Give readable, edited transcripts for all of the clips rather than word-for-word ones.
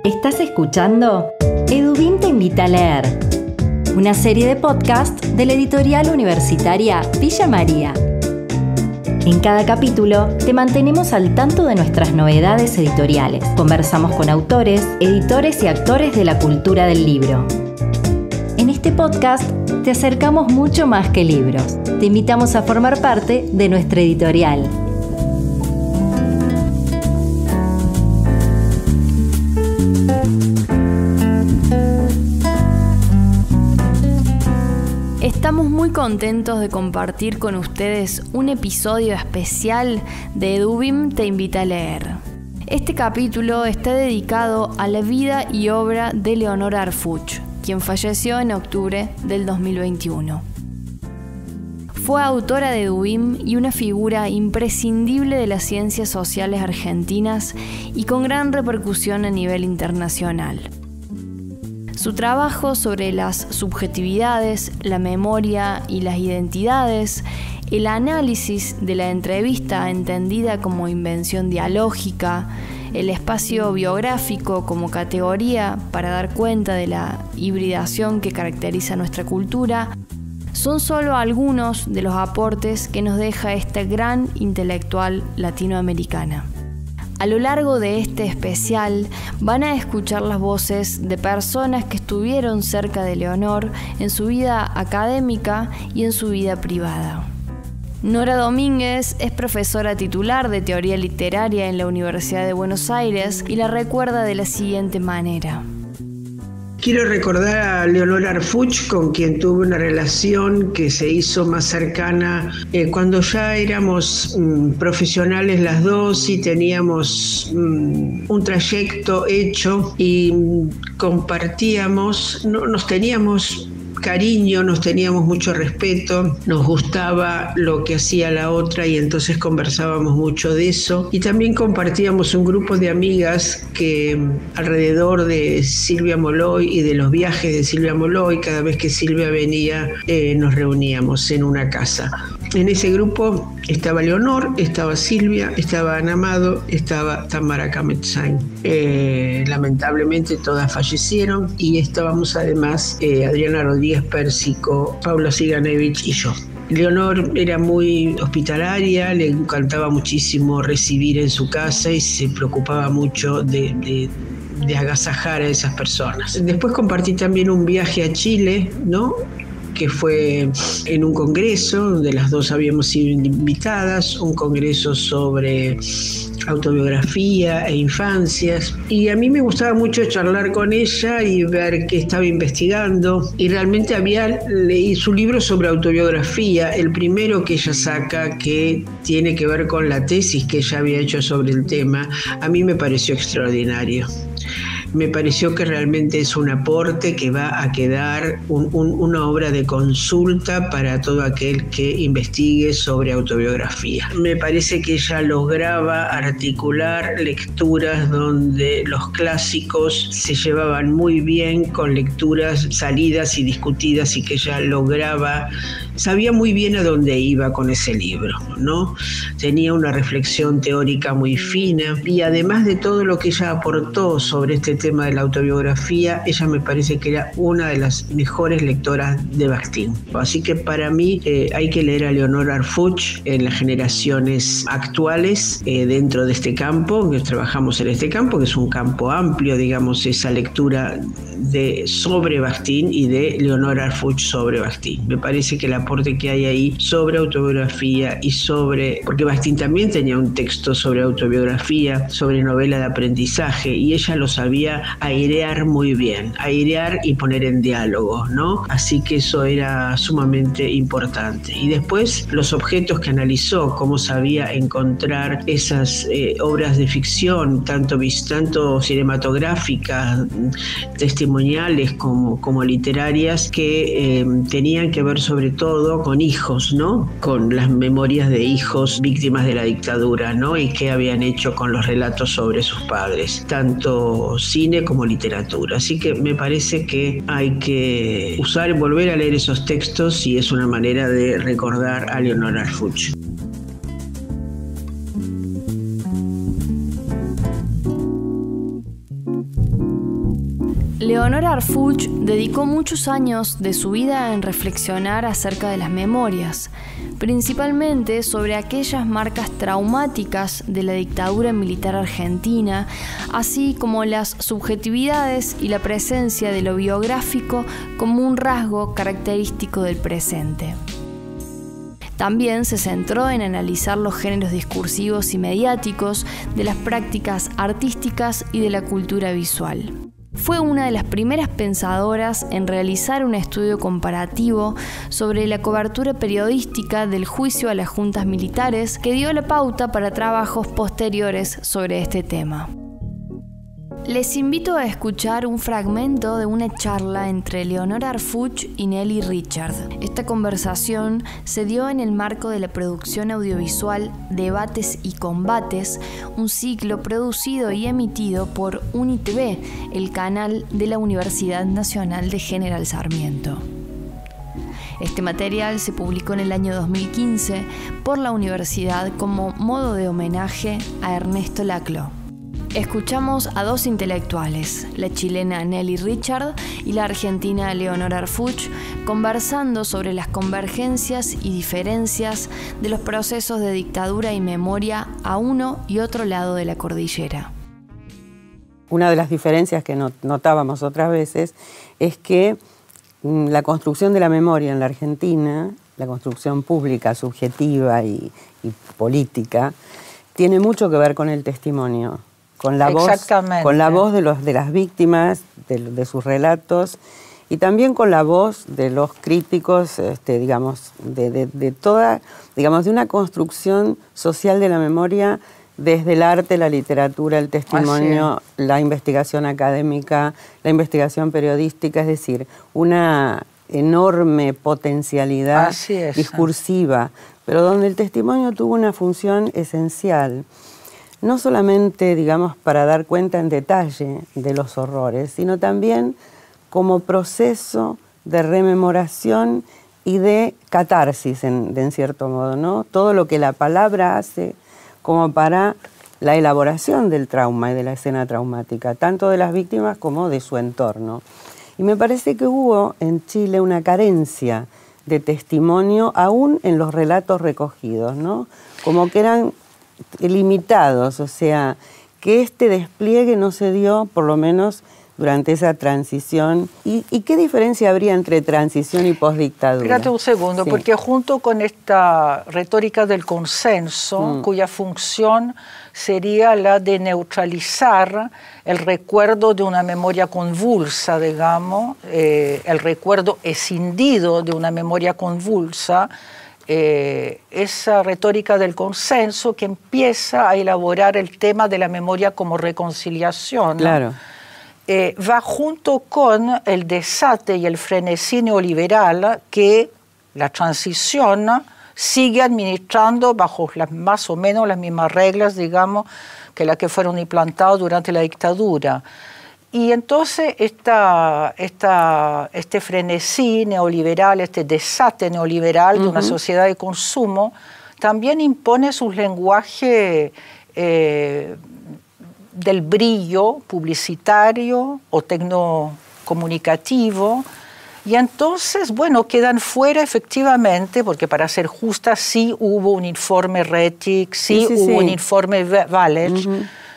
Estás escuchando Edubim te invita a leer, una serie de podcast de la editorial universitaria Villa María. En cada capítulo te mantenemos al tanto de nuestras novedades editoriales. Conversamos con autores, editores y actores de la cultura del libro. En este podcast te acercamos mucho más que libros. Te invitamos a formar parte de nuestra editorial. Estamos muy contentos de compartir con ustedes un episodio especial de Edubim te invita a leer. Este capítulo está dedicado a la vida y obra de Leonor Arfuch, quien falleció en octubre del 2021. Fue autora de Edubim y una figura imprescindible de las ciencias sociales argentinas y con gran repercusión a nivel internacional. Su trabajo sobre las subjetividades, la memoria y las identidades, el análisis de la entrevista entendida como invención dialógica, el espacio biográfico como categoría para dar cuenta de la hibridación que caracteriza nuestra cultura, son solo algunos de los aportes que nos deja esta gran intelectual latinoamericana. A lo largo de este especial van a escuchar las voces de personas que estuvieron cerca de Leonor en su vida académica y en su vida privada. Nora Domínguez es profesora titular de Teoría Literaria en la Universidad de Buenos Aires y la recuerda de la siguiente manera. Quiero recordar a Leonor Arfuch, con quien tuve una relación que se hizo más cercana cuando ya éramos profesionales las dos y teníamos un trayecto hecho y compartíamos, nos teníamos cariño, nos teníamos mucho respeto, nos gustaba lo que hacía la otra y entonces conversábamos mucho de eso. Y también compartíamos un grupo de amigas que alrededor de Silvia Molloy y de los viajes de Silvia Molloy, cada vez que Silvia venía nos reuníamos en una casa. En ese grupo estaba Leonor, estaba Silvia, estaba Ana Amado, estaba Tamara Kametzain. Lamentablemente todas fallecieron y estábamos además Adriana Rodríguez Pérsico, Paula Siganevich y yo. Leonor era muy hospitalaria, le encantaba muchísimo recibir en su casa y se preocupaba mucho de agasajar a esas personas. Después compartí también un viaje a Chile, ¿no?, que fue en un congreso donde las dos habíamos sido invitadas, un congreso sobre autobiografía e infancias, y a mí me gustaba mucho charlar con ella y ver qué estaba investigando, y realmente leí su libro sobre autobiografía, el primero que ella saca, que tiene que ver con la tesis que ella había hecho sobre el tema. A mí me pareció extraordinario. Me pareció que realmente es un aporte que va a quedar una obra de consulta para todo aquel que investigue sobre autobiografía. Me parece que ella lograba articular lecturas donde los clásicos se llevaban muy bien con lecturas salidas y discutidas, y que ella sabía muy bien a dónde iba con ese libro, ¿no? Tenía una reflexión teórica muy fina, y además de todo lo que ella aportó sobre este tema de la autobiografía, ella me parece que era una de las mejores lectoras de Bakhtin. Así que para mí hay que leer a Leonor Arfuch en las generaciones actuales dentro de este campo, que trabajamos en este campo, que es un campo amplio, digamos, esa lectura sobre Bakhtin y de Leonor Arfuch sobre Bakhtin. Me parece que el aporte que hay ahí sobre autobiografía y porque Bakhtin también tenía un texto sobre autobiografía, sobre novela de aprendizaje, y ella lo sabía airear muy bien, airear y poner en diálogo, ¿no? Así que eso era sumamente importante. Y después los objetos que analizó, cómo sabía encontrar esas obras de ficción, tanto cinematográficas, testimoniales como literarias, que tenían que ver sobre todo con hijos, ¿no? Con las memorias de hijos víctimas de la dictadura, ¿no? Y qué habían hecho con los relatos sobre sus padres, tanto cine como literatura. Así que me parece que hay que volver a leer esos textos, y es una manera de recordar a Leonor Arfuch. Leonora Arfuch dedicó muchos años de su vida en reflexionar acerca de las memorias, principalmente sobre aquellas marcas traumáticas de la dictadura militar argentina, así como las subjetividades y la presencia de lo biográfico como un rasgo característico del presente. También se centró en analizar los géneros discursivos y mediáticos de las prácticas artísticas y de la cultura visual. Fue una de las primeras pensadoras en realizar un estudio comparativo sobre la cobertura periodística del juicio a las juntas militares que dio la pauta para trabajos posteriores sobre este tema. Les invito a escuchar un fragmento de una charla entre Leonora Arfuch y Nelly Richard. Esta conversación se dio en el marco de la producción audiovisual Debates y Combates, un ciclo producido y emitido por UniTV, el canal de la Universidad Nacional de General Sarmiento. Este material se publicó en el año 2015 por la universidad como modo de homenaje a Ernesto Laclau. Escuchamos a dos intelectuales, la chilena Nelly Richard y la argentina Leonora Arfuch, conversando sobre las convergencias y diferencias de los procesos de dictadura y memoria a uno y otro lado de la cordillera. Una de las diferencias que notábamos otras veces es que la construcción de la memoria en la Argentina, la construcción pública, subjetiva y política, tiene mucho que ver con el testimonio. Con la voz de las víctimas, de sus relatos, y también con la voz de los críticos, digamos, de una construcción social de la memoria desde el arte, la literatura, el testimonio, la investigación académica, la investigación periodística, es decir, una enorme potencialidad discursiva, pero donde el testimonio tuvo una función esencial. No solamente, digamos, para dar cuenta en detalle de los horrores, sino también como proceso de rememoración y de catarsis, en cierto modo, ¿no? Todo lo que la palabra hace como para la elaboración del trauma y de la escena traumática, tanto de las víctimas como de su entorno. Y me parece que hubo en Chile una carencia de testimonio aún en los relatos recogidos, ¿no? Como que eran limitados, o sea, que este despliegue no se dio, por lo menos durante esa transición. ¿Y qué diferencia habría entre transición y postdictadura? Espérate un segundo, porque junto con esta retórica del consenso, cuya función sería la de neutralizar el recuerdo de una memoria convulsa, digamos, el recuerdo escindido de una memoria convulsa, esa retórica del consenso que empieza a elaborar el tema de la memoria como reconciliación, ¿no? Claro. Va junto con el desate y el frenesí neoliberal que la transición sigue administrando bajo más o menos las mismas reglas, digamos, que las que fueron implantadas durante la dictadura. Y entonces este frenesí neoliberal, este desate neoliberal de una sociedad de consumo, también impone su lenguaje del brillo publicitario o tecnocomunicativo. Y entonces, bueno, quedan fuera efectivamente, porque para ser justa sí hubo un informe Rettig, hubo un informe Walech,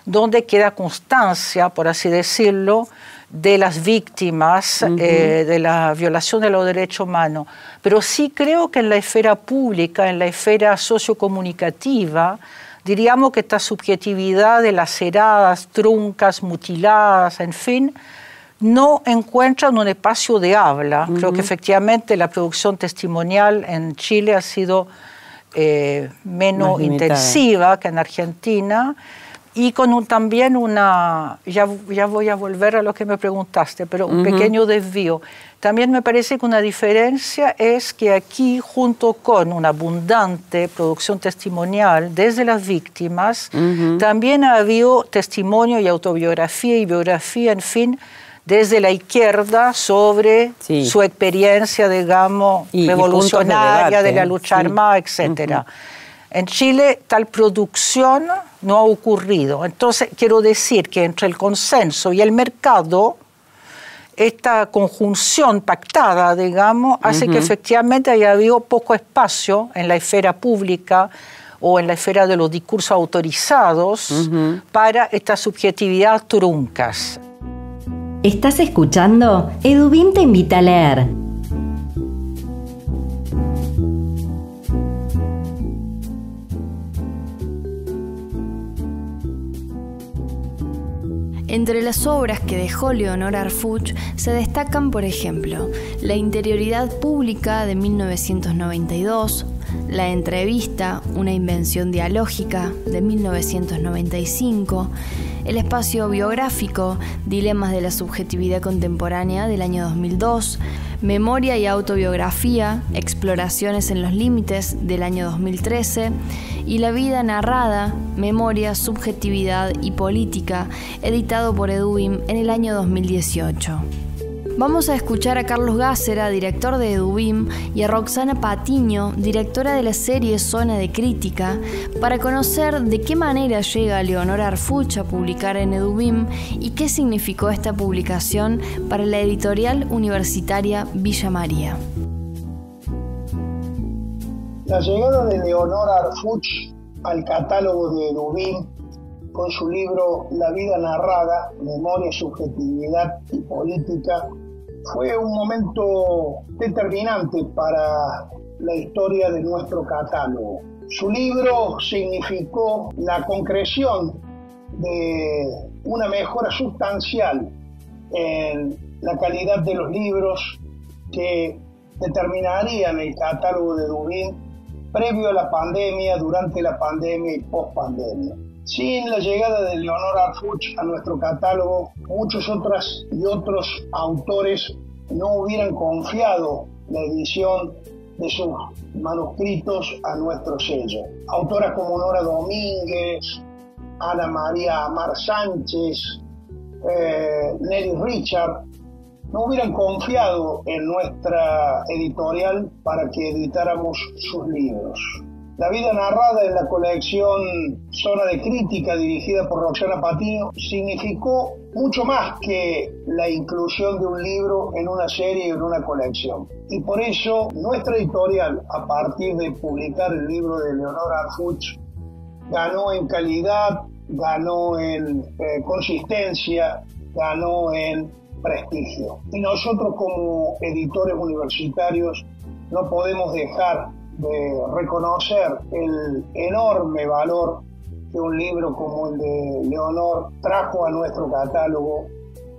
donde queda constancia, por así decirlo, de las víctimas de la violación de los derechos humanos. Pero sí creo que en la esfera pública, en la esfera sociocomunicativa, diríamos que esta subjetividad de laceradas, truncas, mutiladas, en fin, no encuentran un espacio de habla. Creo que efectivamente la producción testimonial en Chile ha sido menos intensiva que en Argentina, y con también ya voy a volver a lo que me preguntaste, pero un pequeño desvío. También me parece que una diferencia es que aquí, junto con una abundante producción testimonial desde las víctimas, también ha habido testimonio y autobiografía y biografía, en fin, desde la izquierda sobre su experiencia, digamos, revolucionaria de la lucha armada, etc. En Chile tal producción no ha ocurrido. Entonces, quiero decir que entre el consenso y el mercado esta conjunción pactada, digamos, hace que efectivamente haya habido poco espacio en la esfera pública o en la esfera de los discursos autorizados para estas subjetividades truncas. ¿Estás escuchando? Edubim te invita a leer. Entre las obras que dejó Leonor Arfuch se destacan, por ejemplo, La interioridad pública de 1992, La entrevista, una invención dialógica de 1995, El espacio biográfico, Dilemas de la subjetividad contemporánea del año 2002, Memoria y autobiografía, Exploraciones en los límites del año 2013 y La vida narrada, Memoria, subjetividad y política, editado por Edubim en el año 2018. Vamos a escuchar a Carlos Gácera, director de Edubim, y a Roxana Patiño, directora de la serie Zona de Crítica, para conocer de qué manera llega Leonor Arfuch a publicar en Edubim y qué significó esta publicación para la editorial universitaria Villa María. La llegada de Leonor Arfuch al catálogo de Edubim con su libro La vida narrada, Memoria, subjetividad y política, fue un momento determinante para la historia de nuestro catálogo. Su libro significó la concreción de una mejora sustancial en la calidad de los libros que determinarían el catálogo de Edubim previo a la pandemia, durante la pandemia y post-pandemia. Sin la llegada de Leonor Arfuch a nuestro catálogo, muchos otros autores no hubieran confiado la edición de sus manuscritos a nuestro sello. Autoras como Nora Domínguez, Ana María Amar Sánchez, Nelly Richard, no hubieran confiado en nuestra editorial para que editáramos sus libros. La vida narrada en la colección Zona de Crítica, dirigida por Roxana Patiño, significó mucho más que la inclusión de un libro en una serie y en una colección. Y por eso nuestra editorial, a partir de publicar el libro de Leonor Arfuch, ganó en calidad, ganó en consistencia, ganó en prestigio. Y nosotros como editores universitarios no podemos dejar de reconocer el enorme valor que un libro como el de Leonor trajo a nuestro catálogo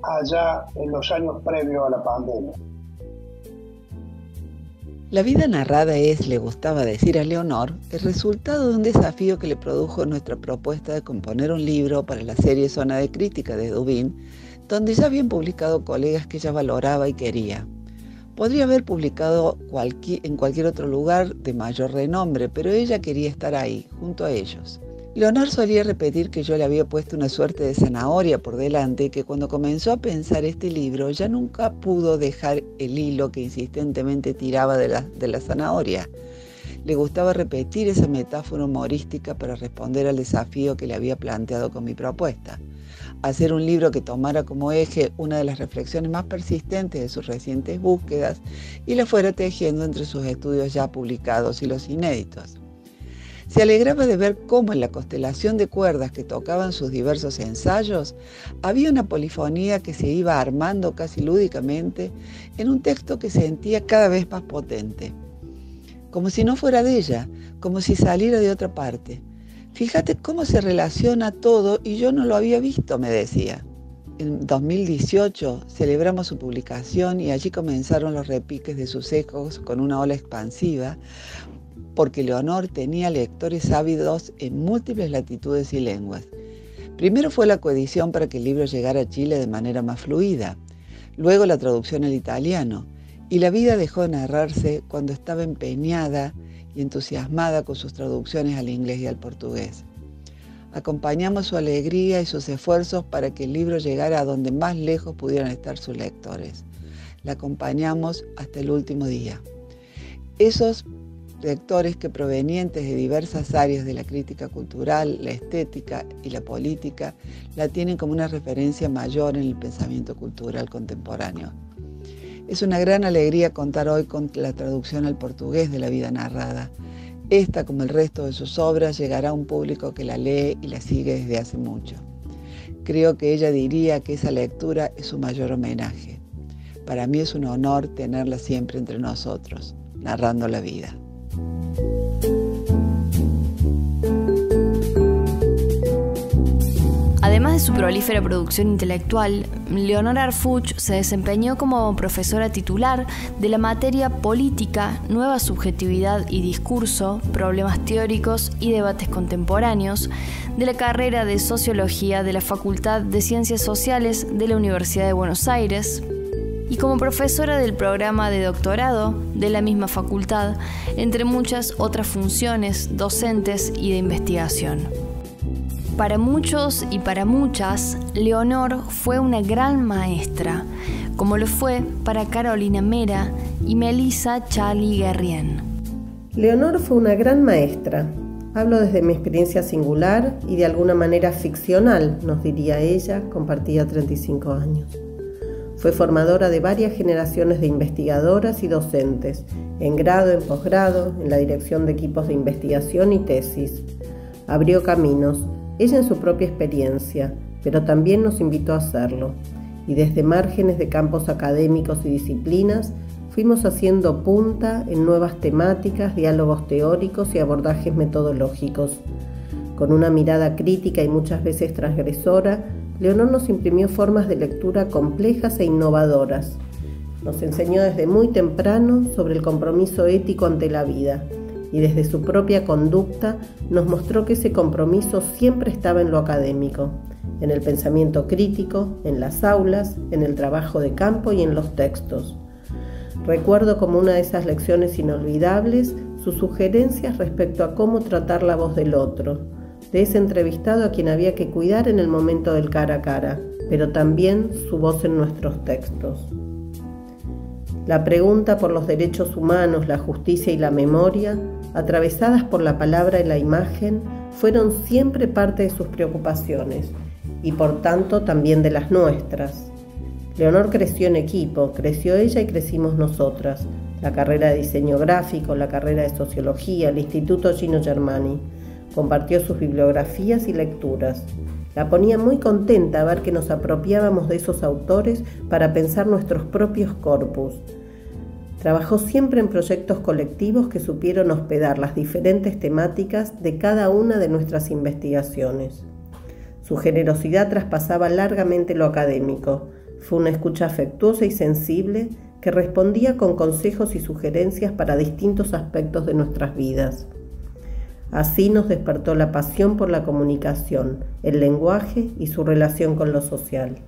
allá en los años previos a la pandemia. La vida narrada es, le gustaba decir a Leonor, el resultado de un desafío que le produjo nuestra propuesta de componer un libro para la serie Zona de Crítica de Edubim, donde ya habían publicado colegas que ella valoraba y quería. Podría haber publicado en cualquier otro lugar de mayor renombre, pero ella quería estar ahí, junto a ellos. Leonor solía repetir que yo le había puesto una suerte de zanahoria por delante y que cuando comenzó a pensar este libro ya nunca pudo dejar el hilo que insistentemente tiraba de la zanahoria. Le gustaba repetir esa metáfora humorística para responder al desafío que le había planteado con mi propuesta. Hacer un libro que tomara como eje una de las reflexiones más persistentes de sus recientes búsquedas y la fuera tejiendo entre sus estudios ya publicados y los inéditos. Se alegraba de ver cómo en la constelación de cuerdas que tocaban sus diversos ensayos había una polifonía que se iba armando casi lúdicamente en un texto que sentía cada vez más potente. Como si no fuera de ella, como si saliera de otra parte. Fíjate cómo se relaciona todo y yo no lo había visto, me decía. En 2018 celebramos su publicación y allí comenzaron los repiques de sus ecos con una ola expansiva, porque Leonor tenía lectores ávidos en múltiples latitudes y lenguas. Primero fue la coedición para que el libro llegara a Chile de manera más fluida, luego la traducción al italiano, y la vida dejó de narrarse cuando estaba empeñada y entusiasmada con sus traducciones al inglés y al portugués. Acompañamos su alegría y sus esfuerzos para que el libro llegara a donde más lejos pudieran estar sus lectores. La acompañamos hasta el último día. Esos lectores que provenientes de diversas áreas de la crítica cultural, la estética y la política la tienen como una referencia mayor en el pensamiento cultural contemporáneo. Es una gran alegría contar hoy con la traducción al portugués de La vida narrada. Esta, como el resto de sus obras, llegará a un público que la lee y la sigue desde hace mucho. Creo que ella diría que esa lectura es su mayor homenaje. Para mí es un honor tenerla siempre entre nosotros, narrando la vida. Además de su prolífera producción intelectual, Leonor Arfuch se desempeñó como profesora titular de la materia Política, Nueva Subjetividad y Discurso, Problemas Teóricos y Debates Contemporáneos de la carrera de Sociología de la Facultad de Ciencias Sociales de la Universidad de Buenos Aires y como profesora del programa de doctorado de la misma facultad, entre muchas otras funciones docentes y de investigación. Para muchos y para muchas, Leonor fue una gran maestra, como lo fue para Carolina Mera y Melissa Chali-Guerrien. Leonor fue una gran maestra. Hablo desde mi experiencia singular y de alguna manera ficcional, nos diría ella, compartía 35 años. Fue formadora de varias generaciones de investigadoras y docentes, en grado, en posgrado, en la dirección de equipos de investigación y tesis. Abrió caminos, ella en su propia experiencia, pero también nos invitó a hacerlo, y desde márgenes de campos académicos y disciplinas fuimos haciendo punta en nuevas temáticas, diálogos teóricos y abordajes metodológicos. Con una mirada crítica y muchas veces transgresora, Leonor nos imprimió formas de lectura complejas e innovadoras. Nos enseñó desde muy temprano sobre el compromiso ético ante la vida, y desde su propia conducta nos mostró que ese compromiso siempre estaba en lo académico, en el pensamiento crítico, en las aulas, en el trabajo de campo y en los textos. Recuerdo como una de esas lecciones inolvidables sus sugerencias respecto a cómo tratar la voz del otro, de ese entrevistado a quien había que cuidar en el momento del cara a cara, pero también su voz en nuestros textos. La pregunta por los derechos humanos, la justicia y la memoria, atravesadas por la palabra y la imagen, fueron siempre parte de sus preocupaciones y por tanto también de las nuestras. Leonor creció en equipo, creció ella y crecimos nosotras, la carrera de diseño gráfico, la carrera de sociología, el Instituto Gino Germani. Compartió sus bibliografías y lecturas. La ponía muy contenta ver que nos apropiábamos de esos autores para pensar nuestros propios corpus. Trabajó siempre en proyectos colectivos que supieron hospedar las diferentes temáticas de cada una de nuestras investigaciones. Su generosidad traspasaba largamente lo académico. Fue una escucha afectuosa y sensible que respondía con consejos y sugerencias para distintos aspectos de nuestras vidas. Así nos despertó la pasión por la comunicación, el lenguaje y su relación con lo social.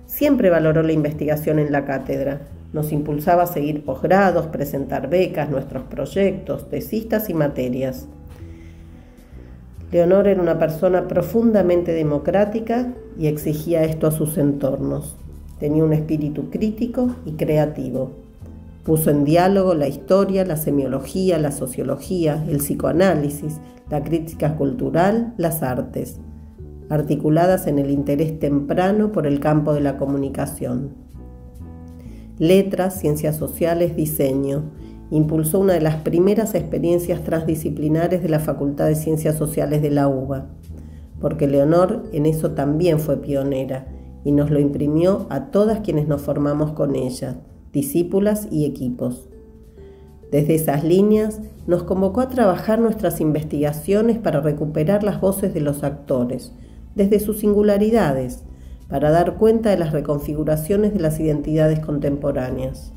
Siempre valoró la investigación en la cátedra. Nos impulsaba a seguir posgrados, presentar becas, nuestros proyectos, tesistas y materias. Leonor era una persona profundamente democrática y exigía esto a sus entornos. Tenía un espíritu crítico y creativo. Puso en diálogo la historia, la semiología, la sociología, el psicoanálisis, la crítica cultural, las artes, articuladas en el interés temprano por el campo de la comunicación. Letras, ciencias sociales, diseño. Impulsó una de las primeras experiencias transdisciplinares de la Facultad de Ciencias Sociales de la UBA, porque Leonor en eso también fue pionera y nos lo imprimió a todas quienes nos formamos con ella, discípulas y equipos. Desde esas líneas nos convocó a trabajar nuestras investigaciones para recuperar las voces de los actores, desde sus singularidades, para dar cuenta de las reconfiguraciones de las identidades contemporáneas.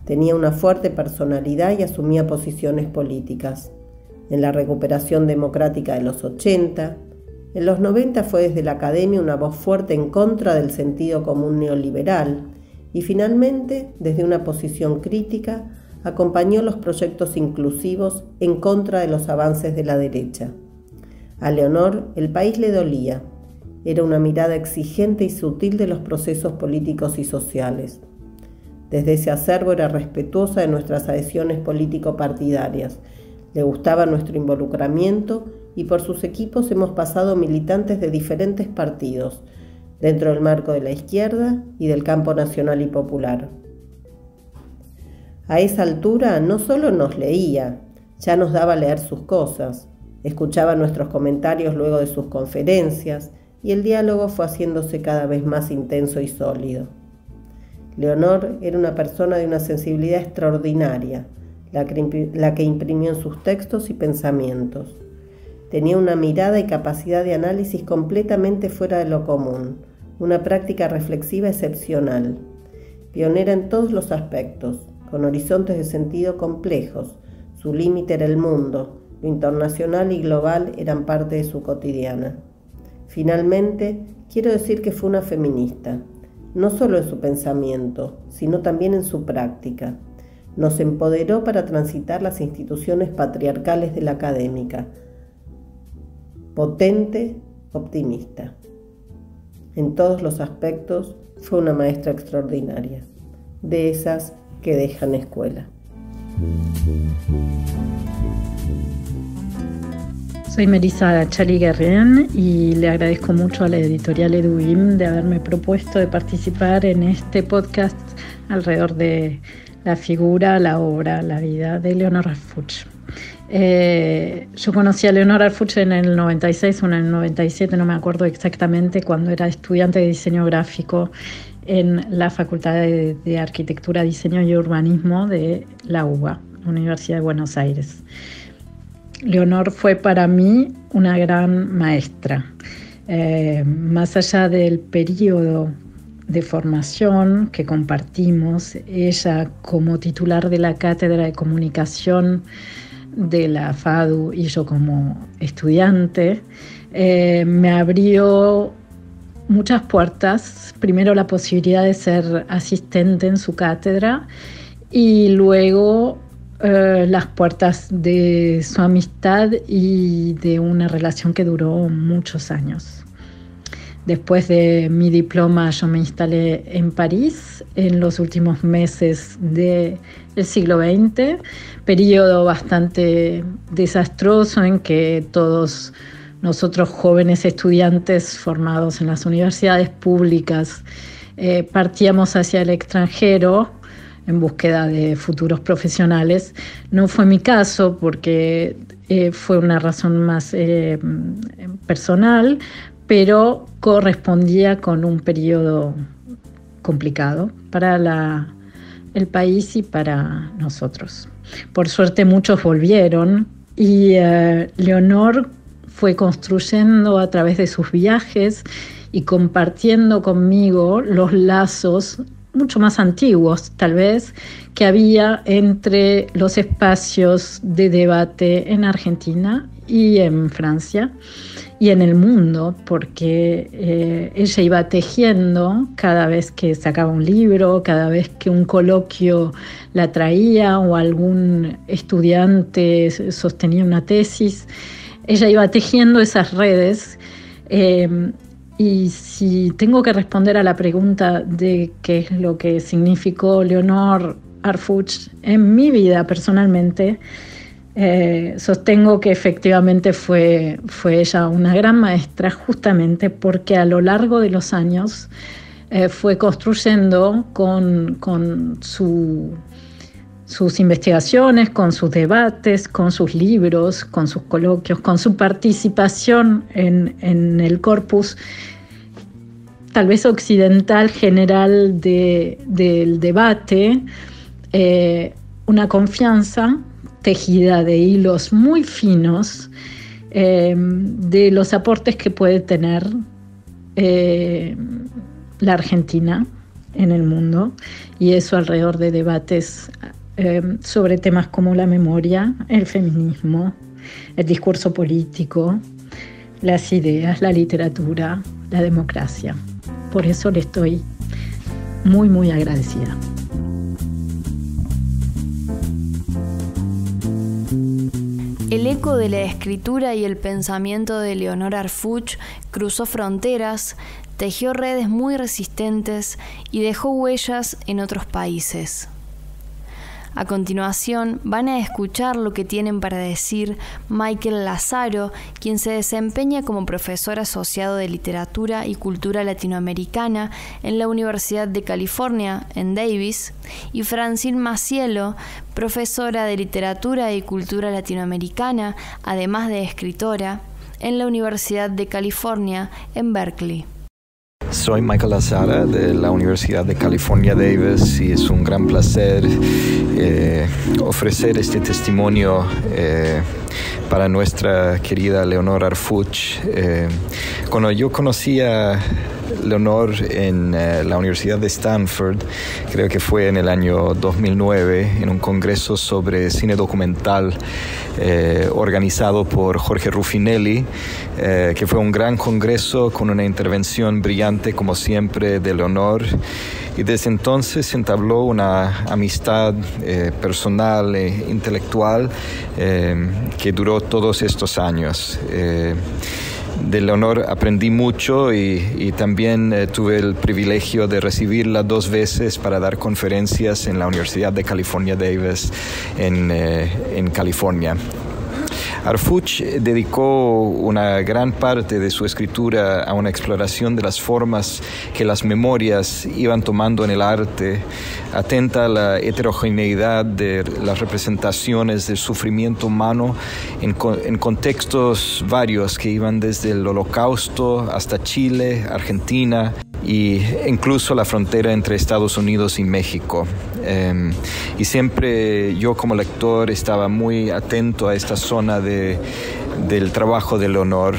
Tenía una fuerte personalidad y asumía posiciones políticas. En la recuperación democrática de los 80, en los 90 fue desde la academia una voz fuerte en contra del sentido común neoliberal y finalmente, desde una posición crítica, acompañó los proyectos inclusivos en contra de los avances de la derecha. A Leonor el país le dolía. Era una mirada exigente y sutil de los procesos políticos y sociales. Desde ese acervo era respetuosa de nuestras adhesiones político-partidarias. Le gustaba nuestro involucramiento y por sus equipos hemos pasado militantes de diferentes partidos, dentro del marco de la izquierda y del campo nacional y popular. A esa altura no solo nos leía, ya nos daba a leer sus cosas, escuchaba nuestros comentarios luego de sus conferencias y el diálogo fue haciéndose cada vez más intenso y sólido. Leonor era una persona de una sensibilidad extraordinaria, la que imprimió en sus textos y pensamientos. Tenía una mirada y capacidad de análisis completamente fuera de lo común, una práctica reflexiva excepcional, pionera en todos los aspectos, con horizontes de sentido complejos. Su límite era el mundo, lo internacional y global eran parte de su cotidiana. Finalmente, quiero decir que fue una feminista, no solo en su pensamiento, sino también en su práctica. Nos empoderó para transitar las instituciones patriarcales de la académica. Potente, optimista. En todos los aspectos fue una maestra extraordinaria, de esas que dejan escuela. Soy Melissa Chali-Guerrien y le agradezco mucho a la editorial Edubim de haberme propuesto de participar en este podcast alrededor de la figura, la obra, la vida de Leonor Arfuch. Yo conocí a Leonor Arfuch en el 96 o en el 97, no me acuerdo exactamente, cuando era estudiante de diseño gráfico en la Facultad de Arquitectura, Diseño y Urbanismo de la UBA, Universidad de Buenos Aires. Leonor fue para mí una gran maestra. Más allá del periodo de formación que compartimos, ella como titular de la Cátedra de Comunicación de la FADU y yo como estudiante, me abrió muchas puertas. Primero la posibilidad de ser asistente en su cátedra y luego las puertas de su amistad y de una relación que duró muchos años. Después de mi diploma yo me instalé en París en los últimos meses del siglo XX, periodo bastante desastroso en que todos nosotros jóvenes estudiantes formados en las universidades públicas partíamos hacia el extranjero en búsqueda de futuros profesionales. No fue mi caso porque fue una razón más personal, pero correspondía con un periodo complicado para el país y para nosotros. Por suerte muchos volvieron y Leonor fue construyendo a través de sus viajes y compartiendo conmigo los lazos mucho más antiguos, tal vez, que había entre los espacios de debate en Argentina y en Francia y en el mundo, porque ella iba tejiendo cada vez que sacaba un libro, cada vez que un coloquio la traía o algún estudiante sostenía una tesis. Ella iba tejiendo esas redes. Y si tengo que responder a la pregunta de qué es lo que significó Leonor Arfuch en mi vida personalmente, sostengo que efectivamente fue ella una gran maestra, justamente porque a lo largo de los años fue construyendo con sus investigaciones, con sus debates, con sus libros, con sus coloquios, con su participación en el corpus tal vez occidental general del debate, una confianza tejida de hilos muy finos de los aportes que puede tener la Argentina en el mundo, y eso alrededor de debates sobre temas como la memoria, el feminismo, el discurso político, las ideas, la literatura, la democracia. Por eso le estoy muy, muy agradecida. El eco de la escritura y el pensamiento de Leonor Arfuch cruzó fronteras, tejió redes muy resistentes y dejó huellas en otros países. A continuación, van a escuchar lo que tienen para decir Michael Lazaro, quien se desempeña como profesor asociado de literatura y cultura latinoamericana en la Universidad de California, en Davis, y Francine Macielo, profesora de literatura y cultura latinoamericana, además de escritora, en la Universidad de California, en Berkeley. Soy Michael Lazaro de la Universidad de California, Davis, y es un gran placer ofrecer este testimonio para nuestra querida Leonor Arfuch. Cuando yo conocí a Leonor en la Universidad de Stanford, creo que fue en el año 2009, en un congreso sobre cine documental organizado por Jorge Ruffinelli, que fue un gran congreso con una intervención brillante, como siempre, de Leonor. Y desde entonces se entabló una amistad personal e intelectual que duró todos estos años. De Leonor aprendí mucho y también tuve el privilegio de recibirla 2 veces para dar conferencias en la Universidad de California, Davis, en California. Arfuch dedicó una gran parte de su escritura a una exploración de las formas que las memorias iban tomando en el arte, atenta a la heterogeneidad de las representaciones del sufrimiento humano en contextos varios que iban desde el Holocausto hasta Chile, Argentina e incluso la frontera entre Estados Unidos y México. Y siempre yo como lector estaba muy atento a esta zona del trabajo de Leonor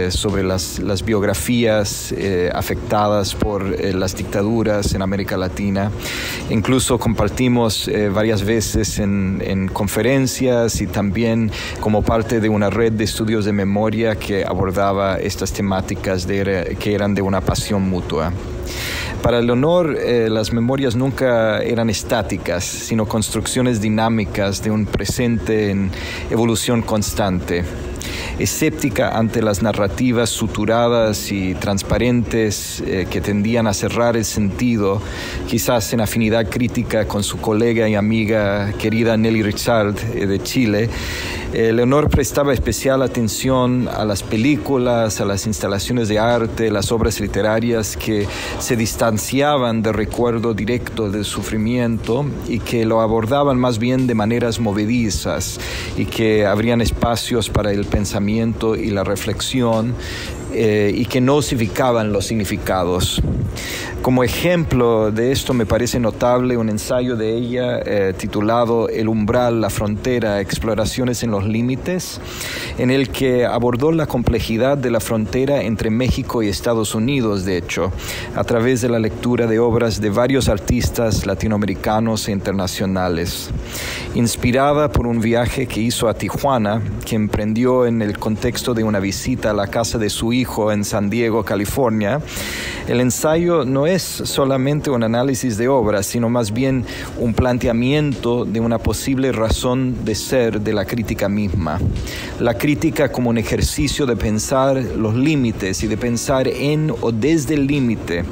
sobre las biografías afectadas por las dictaduras en América Latina. Incluso compartimos varias veces en conferencias y también como parte de una red de estudios de memoria que abordaba estas temáticas que eran de una pasión mutua. Para Leonor, las memorias nunca eran estáticas, sino construcciones dinámicas de un presente en evolución constante. Escéptica ante las narrativas suturadas y transparentes que tendían a cerrar el sentido, quizás en afinidad crítica con su colega y amiga querida Nelly Richard de Chile, Leonor prestaba especial atención a las películas, a las instalaciones de arte, las obras literarias que se distanciaban del recuerdo directo del sufrimiento y que lo abordaban más bien de maneras movedizas y que abrían espacios para el pensamiento y la reflexión y que no osificaban los significados. Como ejemplo de esto me parece notable un ensayo de ella titulado El umbral, la frontera, exploraciones en los límites, en el que abordó la complejidad de la frontera entre México y Estados Unidos, de hecho, a través de la lectura de obras de varios artistas latinoamericanos e internacionales. Inspirada por un viaje que hizo a Tijuana, que emprendió en el contexto de una visita a la casa de su hijo en San Diego, California, el ensayo no es solamente un análisis de obras, sino más bien un planteamiento de una posible razón de ser de la crítica misma. La crítica como un ejercicio de pensar los límites y de pensar en o desde el límite,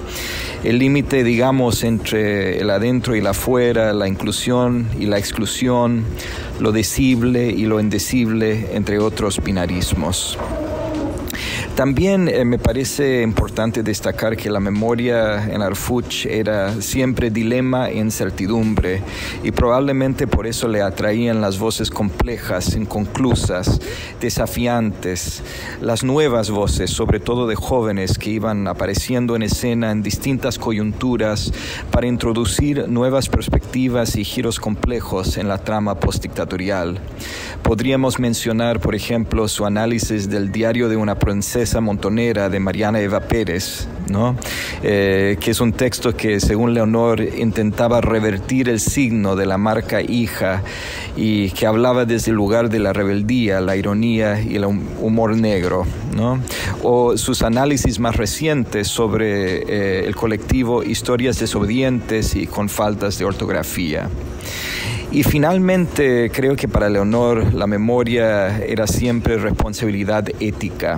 digamos, entre el adentro y el afuera, la inclusión y la exclusión, lo decible y lo indecible, entre otros binarismos. También me parece importante destacar que la memoria en Arfuch era siempre dilema e incertidumbre, y probablemente por eso le atraían las voces complejas, inconclusas, desafiantes, las nuevas voces, sobre todo de jóvenes que iban apareciendo en escena en distintas coyunturas para introducir nuevas perspectivas y giros complejos en la trama postdictatorial. Podríamos mencionar, por ejemplo, su análisis del Diario de una princesa montonera de Mariana Eva Pérez, ¿no? Que es un texto que, según Leonor, intentaba revertir el signo de la marca hija y que hablaba desde el lugar de la rebeldía, la ironía y el humor negro, ¿no? O sus análisis más recientes sobre el colectivo Historias Desobedientes y con faltas de ortografía. Y finalmente, creo que para Leonor la memoria era siempre responsabilidad ética.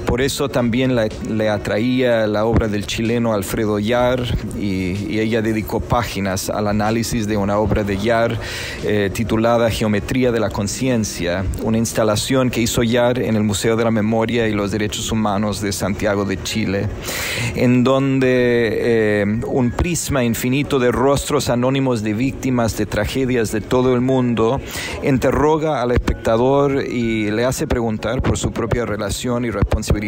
Por eso también le atraía la obra del chileno Alfredo Yar, y ella dedicó páginas al análisis de una obra de Yar titulada Geometría de la Conciencia, una instalación que hizo Yar en el Museo de la Memoria y los Derechos Humanos de Santiago de Chile, en donde un prisma infinito de rostros anónimos de víctimas de tragedias de todo el mundo interroga al espectador y le hace preguntar por su propia relación y responsabilidad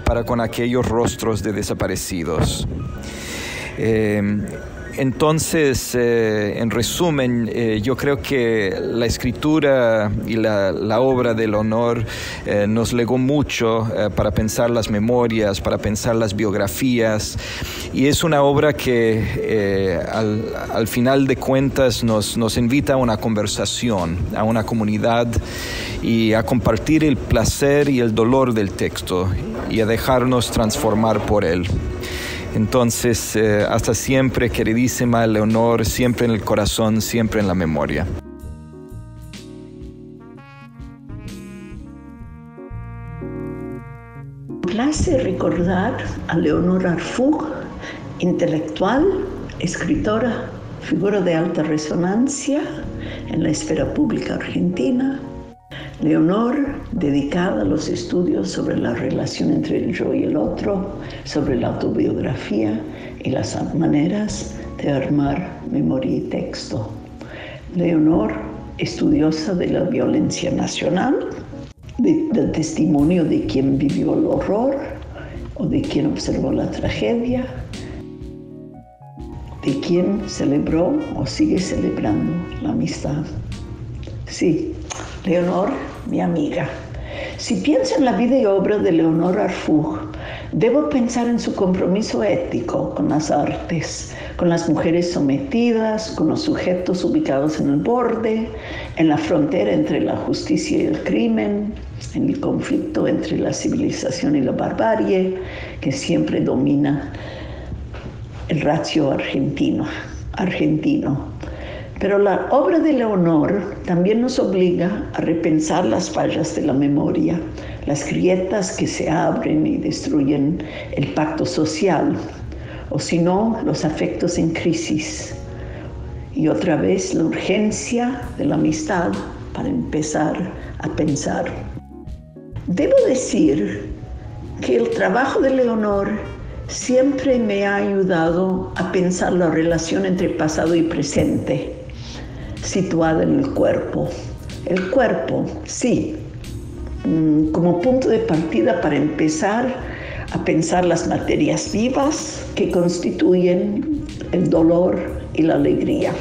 para con aquellos rostros de desaparecidos. Entonces, en resumen, yo creo que la escritura y la obra de Leonor nos legó mucho para pensar las memorias, para pensar las biografías, y es una obra que al final de cuentas nos invita a una conversación, a una comunidad, y a compartir el placer y el dolor del texto y a dejarnos transformar por él. Entonces, hasta siempre, queridísima Leonor, siempre en el corazón, siempre en la memoria. Place recordar a Leonor Arfug, intelectual, escritora, figura de alta resonancia en la esfera pública argentina. Leonor, dedicada a los estudios sobre la relación entre el yo y el otro, sobre la autobiografía y las maneras de armar memoria y texto. Leonor, estudiosa de la violencia nacional, del testimonio de quien vivió el horror o de quien observó la tragedia, de quien celebró o sigue celebrando la amistad. Sí, Leonor, mi amiga. Si pienso en la vida y obra de Leonor Arfug, debo pensar en su compromiso ético con las artes, con las mujeres sometidas, con los sujetos ubicados en el borde, en la frontera entre la justicia y el crimen, en el conflicto entre la civilización y la barbarie, que siempre domina el ratio argentino. Pero la obra de Leonor también nos obliga a repensar las fallas de la memoria, las grietas que se abren y destruyen el pacto social, o si no, los afectos en crisis. Y otra vez la urgencia de la amistad para empezar a pensar. Debo decir que el trabajo de Leonor siempre me ha ayudado a pensar la relación entre pasado y presente, situada en el cuerpo. El cuerpo, sí, como punto de partida para empezar a pensar las materias vivas que constituyen el dolor y la alegría.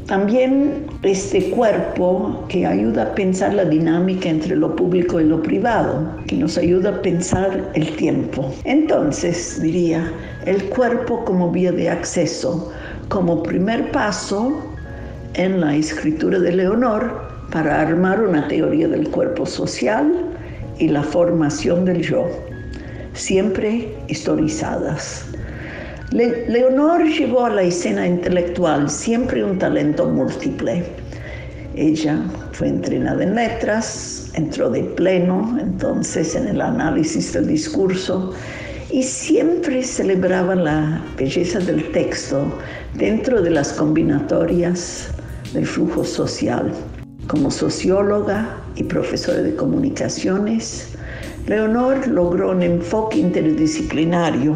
También este cuerpo que ayuda a pensar la dinámica entre lo público y lo privado, que nos ayuda a pensar el tiempo. Entonces, diría, el cuerpo como vía de acceso, como primer paso en la escritura de Leonor para armar una teoría del cuerpo social y la formación del yo, siempre historizadas. Leonor llevó a la escena intelectual siempre un talento múltiple. Ella fue entrenada en letras, entró de pleno entonces en el análisis del discurso y siempre celebraba la belleza del texto dentro de las combinatorias del flujo social. Como socióloga y profesora de comunicaciones, Leonor logró un enfoque interdisciplinario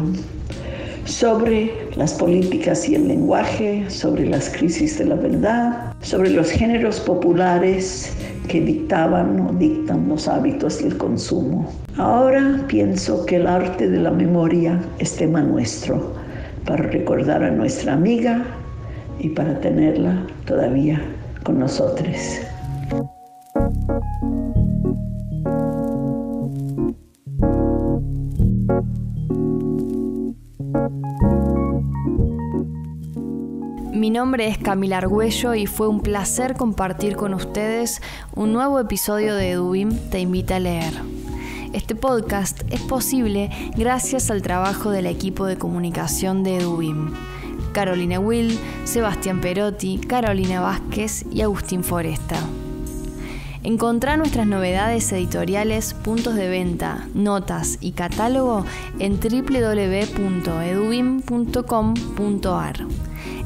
sobre las políticas y el lenguaje, sobre las crisis de la verdad, sobre los géneros populares que dictaban o dictan los hábitos del consumo. Ahora pienso que el arte de la memoria es tema nuestro, para recordar a nuestra amiga y para tenerla todavía con nosotros. Mi nombre es Camila Argüello y fue un placer compartir con ustedes un nuevo episodio de EduBIM Te Invita a Leer. Este podcast es posible gracias al trabajo del equipo de comunicación de EduBIM. Carolina Will, Sebastián Perotti, Carolina Vázquez y Agustín Foresta. Encontrá nuestras novedades editoriales, puntos de venta, notas y catálogo en www.edubim.com.ar.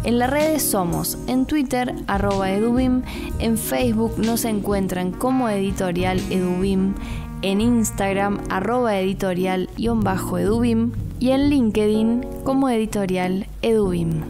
En las redes somos, en Twitter, @edubim, en Facebook nos encuentran como Editorial Edubim, en Instagram, @editorial_edubim y en LinkedIn como Editorial Edubim.